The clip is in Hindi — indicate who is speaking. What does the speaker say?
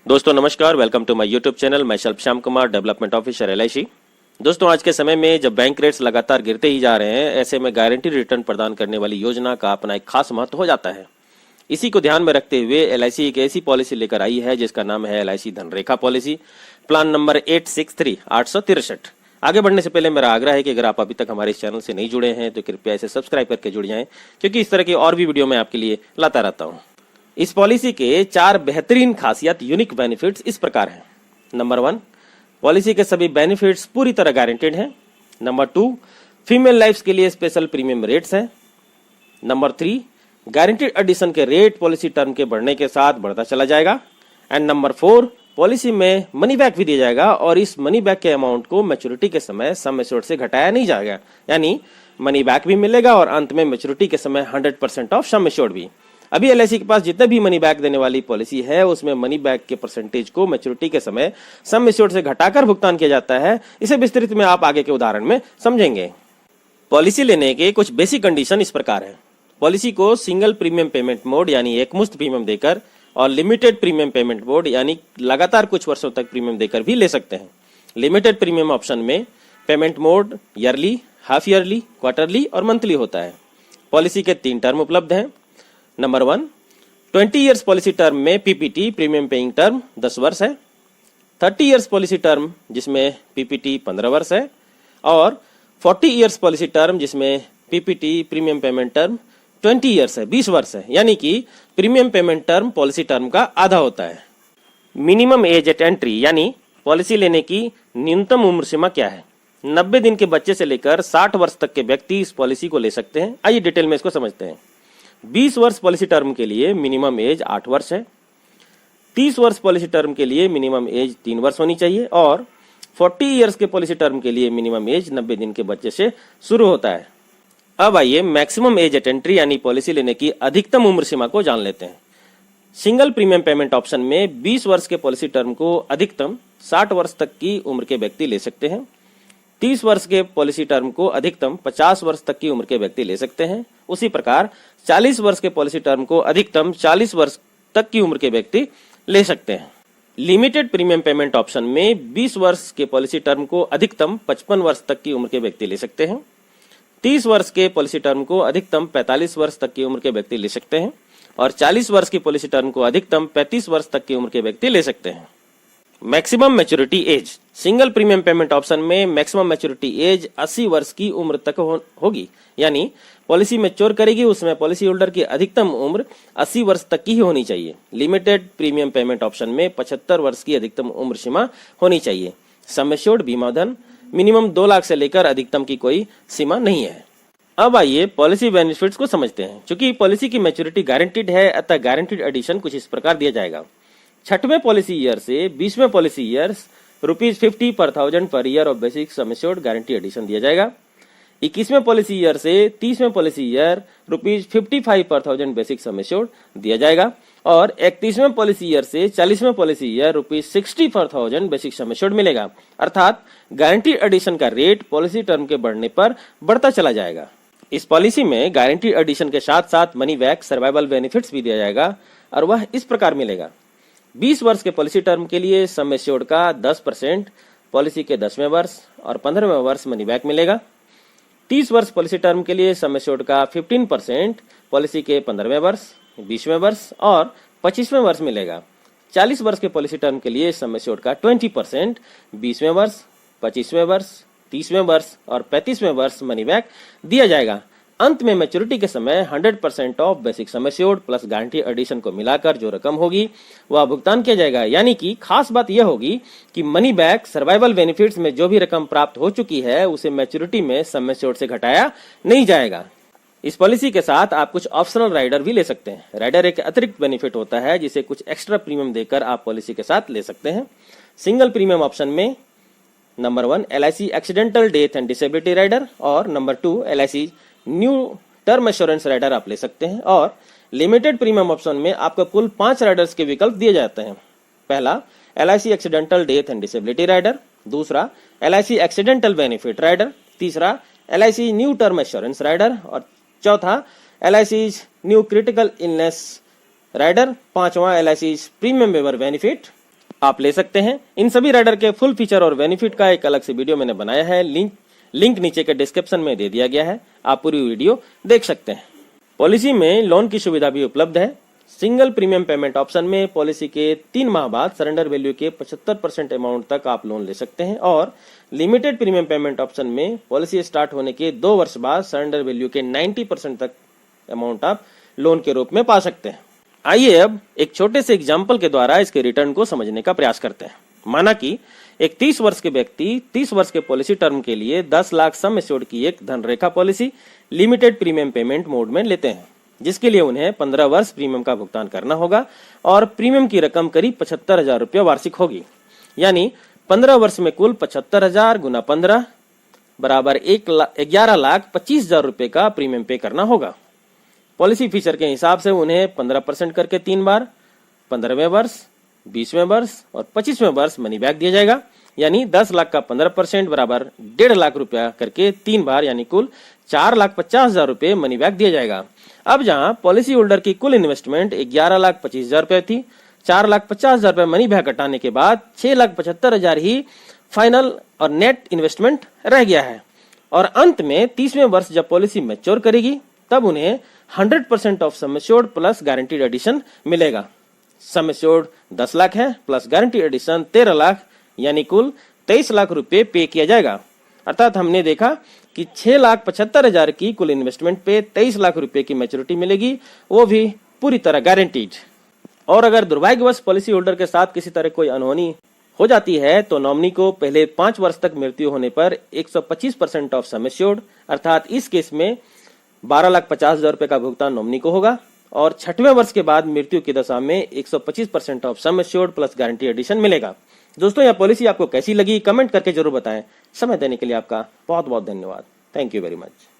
Speaker 1: दोस्तों नमस्कार, welcome to my YouTube channel. मैं Shilp Shyam Kumar, development officer LIC। दोस्तों आज के समय में जब बैंक रेट्स लगातार गिरते ही जा रहे हैं, ऐसे में गारंटी रिटर्न प्रदान करने वाली योजना का अपना एक खास महत्व हो जाता है। इसी को ध्यान में रखते हुए LIC एक ऐसी पॉलिसी लेकर आई है जिसका नाम है LIC धनरेखा पॉलिसी, प्लान नंबर 863। आगे बढ़ने से पहले मेरा आग्रह है कि अगर आप अभी तक हमारे इस चैनल से नहीं जुड़े हैं तो कृपया इसे सब्सक्राइब करके जुड़ जाएं, क्योंकि इस तरह की और भी वीडियो मैं आपके लिए लाता रहता हूं। इस पॉलिसी के 4 बेहतरीन खासियत यूनिक बेनिफिट्स इस प्रकार हैं। नंबर 1, पॉलिसी के सभी बेनिफिट्स पूरी तरह गारंटेड हैं। नंबर 2, फीमेल लाइफ्स के लिए स्पेशल प्रीमियम रेट्स हैं। नंबर 3, गारंटेड एडिशन के रेट पॉलिसी टर्म के बढ़ने के साथ बढ़ता चला जाएगा। एंड नंबर 4, पॉलिसी में मनी बैक भी दिया जाएगा और इस मनी बैक के अमाउंट को मैच्योरिटी के समय सम एश्योर्ड से घटाया नहीं जाएगा, यानी मनी बैक भी मिलेगा और अंत में मैच्योरिटी के समय 100% ऑफ सम एश्योर्ड भी। अभी LIC के पास जितने भी मनी बैक देने वाली पॉलिसी है उसमें मनी बैक के परसेंटेज को मैच्योरिटी के समय सम एश्योर्ड से घटाकर भुगतान किया जाता है। इसे विस्तृत में आप आगे के उदाहरण में समझेंगे। पॉलिसी लेने के कुछ बेसिक कंडीशन इस प्रकार है। पॉलिसी को सिंगल प्रीमियम पेमेंट मोड यानी एकमुश्त प्रीमियम देकर और लिमिटेड प्रीमियम पेमेंट मोड यानी लगातार कुछ वर्षों तक प्रीमियम देकर भी ले सकते हैं। लिमिटेड प्रीमियम ऑप्शन में payment mode yearly, half yearly, quarterly और मंथली होता है। पॉलिसी के 3 टर्म उपलब्ध हैं। नंबर 1, 20 इयर्स पॉलिसी टर्म में PPT प्रीमियम पेइंग टर्म 10 वर्ष है। 30 इयर्स पॉलिसी टर्म जिसमें PPT 15 वर्ष है और 40 इयर्स पॉलिसी टर्म जिसमें PPT premium payment term 20 years है, 20 वर्ष है, यानी कि premium payment term policy term का आधा होता है। मिनिमम एज एट एंट्री यानी पॉलिसी लेने की न्यूनतम उम्र सीमा क्या है? 90 दिन के बच्चे से लेकर 60 वर्ष तक के व्यक्ति इस पॉलिसी को ले सकते हैं। आइए डिटेल में इसको समझते हैं। 20 वर्ष पॉलिसी टर्म के लिए मिनिमम एज 8 वर्ष है। 30 वर्ष पॉलिसी टर्म के लिए मिनिमम एज 3 वर्ष होनी चाहिए और 40 इयर्स के पॉलिसी टर्म के लिए मिनिमम एज 90 दिन के बच्चे से शुरू होता है। अब आइए मैक्सिमम एज एट एंट्री यानी पॉलिसी लेने की अधिकतम उम्र सीमा को जान लेते हैं। सिंगल प्रीमियम पेमेंट ऑप्शन में 20 वर्ष के पॉलिसी टर्म को अधिकतम 60 वर्ष तक की उम्र के व्यक्ति ले सकते हैं। 30 वर्ष के पॉलिसी टर्म को अधिकतम 50 वर्ष तक की उम्र के व्यक्ति ले सकते हैं। उसी प्रकार 40 वर्ष के पॉलिसी टर्म को अधिकतम 40 वर्ष तक की उम्र के व्यक्ति ले सकते हैं। लिमिटेड प्रीमियम पेमेंट ऑप्शन में 20 वर्ष के पॉलिसी टर्म को अधिकतम 55 वर्ष तक की उम्र के व्यक्ति ले सकते हैं। 30 वर्ष के पॉलिसी टर्म को अधिकतम 45 वर्ष तक की उम्र के व्यक्ति ले सकते हैं और 40 वर्ष की पॉलिसी टर्म को अधिकतम 35 वर्ष तक की उम्र के व्यक्ति ले सकते हैं। Maximum maturity age, single premium payment option में मैक्सिमम मैच्योरिटी एज 80 वर्ष की उम्र तक होगी, यानी पॉलिसी मैच्योर करेगी उसमें पॉलिसी होल्डर की अधिकतम उम्र 80 वर्ष तक की ही होनी चाहिए। लिमिटेड प्रीमियम पेमेंट ऑप्शन में 75 वर्ष की अधिकतम उम्र सीमा होनी चाहिए। सम एश्योर्ड बीमा धन मिनिमम 2 लाख से लेकर अधिकतम की कोई सीमा नहीं है। अब आइए पॉलिसी बेनिफिट्स को समझते हैं। चूंकि पॉलिसी की मैच्योरिटी गारंटीड है, अतः गारंटीड एडिशन कुछ इस प्रकार दिया जाएगा। 6वें पॉलिसी ईयर से 20वें पॉलिसी ईयर ₹50 पर 1000 पर year of basic sum assured guarantee addition दिया जाएगा। 21वें पॉलिसी ईयर से 30वें पॉलिसी ईयर ₹55 पर 1000 बेसिक सम एश्योर्ड दिया जाएगा और 31वें पॉलिसी ईयर से 40वें पॉलिसी ईयर ₹60 पर 1000 बेसिक सम एश्योर्ड मिलेगा। अर्थात गारंटी एडिशन का रेट पॉलिसी टर्म के बढ़ने पर बढ़ता चला जाएगा। इस पॉलिसी में गारंटी एडिशन के साथ साथ मनी बैक सर्वाइवल बेनिफिट्स भी दिया जाएगा और वह इस प्रकार मिलेगा। 20 वर्ष के पॉलिसी टर्म के लिए सम एश्योर्ड का 10% पॉलिसी के 10वें वर्ष और 15वें वर्ष मनी बैक मिलेगा। 30 वर्ष पॉलिसी टर्म के लिए सम एश्योर्ड का 15% पॉलिसी के 15वें वर्ष, 20वें वर्ष और 25वें वर्ष मिलेगा। 40 वर्ष के पॉलिसी टर्म के लिए सम एश्योर्ड का 20% 20वें वर्ष, 25वें वर्ष, 30वें वर्ष और 35वें वर्ष मनी बैक दिया जाएगा। अंत में मैच्योरिटी के समय 100% of basic sum assured plus guarantee addition को मिलाकर जो रकम होगी वह भुगतान किया जाएगा। यानी कि खास बात यह होगी कि मनी बैक सर्वाइवल बेनिफिट्स में जो भी रकम प्राप्त हो चुकी है उसे मैच्योरिटी में सम एश्योर्ड से घटाया नहीं जाएगा। इस पॉलिसी के साथ आप कुछ ऑप्शनल राइडर भी ले सकते हैं। राइडर एक अतिरिक्त बेनिफिट होता है जिसे कुछ एक्स्ट्रा प्रीमियम देकर आप पॉलिसी के साथ ले सकते हैं। सिंगल प्रीमियम ऑप्शन में number 1 LIC accidental death and disability rider और number 2 LIC new term assurance rider आप ले सकते हैं। और लिमिटेड प्रीमियम ऑप्शन में आपको कुल 5 राइडर्स के विकल्प दिए जाते हैं। पहला LIC accidental death and disability rider, दूसरा LIC एक्सीडेंटल बेनिफिट राइडर, तीसरा LIC new term assurance rider और चौथा LIC new critical illness rider, पांचवा LIC प्रीमियम वेवर बेनिफिट आप ले सकते हैं। इन सभी राइडर के फुल फीचर और बेनिफिट का एक अलग से वीडियो मैंने बनाया है, लिंक नीचे के डिस्क्रिप्शन में दे दिया गया है, आप पूरी वीडियो देख सकते हैं। पॉलिसी में लोन की सुविधा भी उपलब्ध है। सिंगल प्रीमियम पेमेंट ऑप्शन में पॉलिसी के 3 माह बाद सरेंडर वैल्यू के 75% अमाउंट तक आप लोन ले सकते हैं और लिमिटेड प्रीमियम पेमेंट ऑप्शन में पॉलिसी स्टार्ट होने के 2 वर्ष बाद सरेंडर वैल्यू के 90% तक अमाउंट आप लोन के रूप में पा सकते हैं। आइए अब एक छोटे से एग्जाम्पल के द्वारा इसके रिटर्न को समझने का प्रयास करते हैं। माना कि एक 30 वर्ष के व्यक्ति 30 वर्ष के पॉलिसी टर्म के लिए 10 लाख सम एश्योर्ड की एक Dhanrekha policy limited premium payment mode में लेते हैं, जिसके लिए उन्हें 15 वर्ष प्रीमियम का भुगतान करना होगा और प्रीमियम की रकम करीब 75,000 रुपया वार्षिक होगी। यानी 15 वर्ष में कुल 75,000 गुना 15 बराबर 11,25,000 रुपए का प्रीमियम पे करना होगा। पॉलिसी फीचर के हिसाब से उन्हें 15% करके 3 बार 15वें वर्ष, 20वें वर्ष और 25वें वर्ष मनी बैक दिया जाएगा। यानी 10 लाख का 15% बराबर 1.5 लाख रुपया करके 3 बार यानी कुल 4,50,000 रुपए मनी बैक दिया जाएगा। अब जहां पॉलिसी होल्डर की कुल इन्वेस्टमेंट 11,25,000 रुपए थी, 4,50,000 रुपए मनी बैक हटाने के बाद 6,75,000 ही फाइनल और नेट इन्वेस्टमेंट रह गया है। और अंत में 30वें वर्ष जब पॉलिसी मैच्योर करेगी तब उन्हें 100% of sum assured plus guaranteed addition मिलेगा। सम एश्योर्ड 10 लाख है प्लस गारंटी एडिशन 13 लाख यानी कुल 23 लाख रुपए पे किया जाएगा। अर्थात हमने देखा कि 6,75,000 की कुल इन्वेस्टमेंट पे 23 लाख रुपए की मैच्योरिटी मिलेगी, वो भी पूरी तरह गारंटीड। और अगर दुर्भाग्यवश पॉलिसी होल्डर के साथ किसी तरह कोई अनहोनी हो जाती है तो नॉमिनी को पहले 5 वर्ष तक मृत्यु होने पर 125% ऑफ सम एश्योर्ड अर्थात इस केस में 12,50,000 रुपए का भुगतान नॉमिनी को होगा और 6वें वर्ष के बाद मृत्यु की दशा में 125% of sum assured plus guarantee addition मिलेगा। दोस्तों, यह पॉलिसी आपको कैसी लगी कमेंट करके जरूर बताएं। समय देने के लिए आपका बहुत बहुत धन्यवाद। Thank you very much.